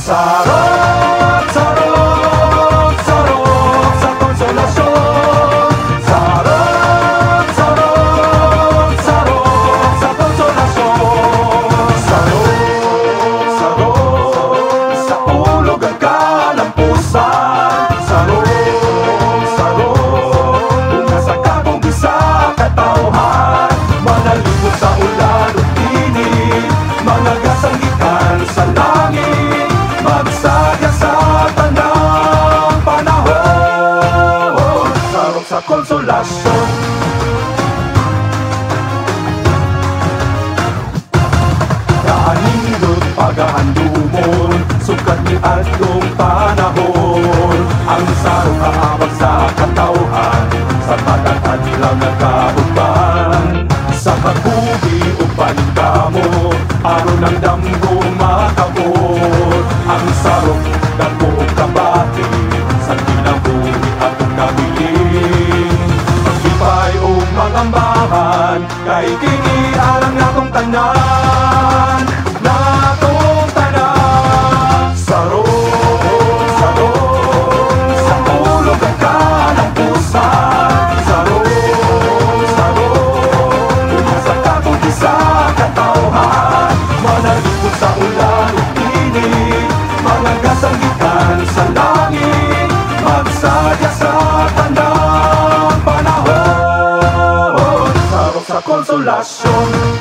Sarap, sarap, sarap sa konsolasyon. Sarap, sarap, sarap sa konsolasyon. Sarap, sarap sa ulog ang kalampusan. Sarap, sarap kung nasa kakong isa katauhan. Manalipot sa ulan o init, mga gasanggitan sa langit, magsaya sa tanang panahon. Sarap sa konsolasyon. Kaanindot pagahandumon, sukat ni adtong panahon. Ang sarong kaabag sa katauhan, sa patatan lang nagkaugban. Sa kakubi o paligamo, aron ang damgo makabot. Ang sarong dako o kabati, sa kinabuhi at kabiling. Magsipay o magambahan, kay kini alang natong tanan. Natong tanan. Sarong, sarong sa ulog ang kalampusan. Sarong, sarong kung sa kakong isa katauhan. Manalipot sa ulan o init, mga gasanggitan sa langit, magsaya sa tanang panahon. Sarap sa konsolasyon.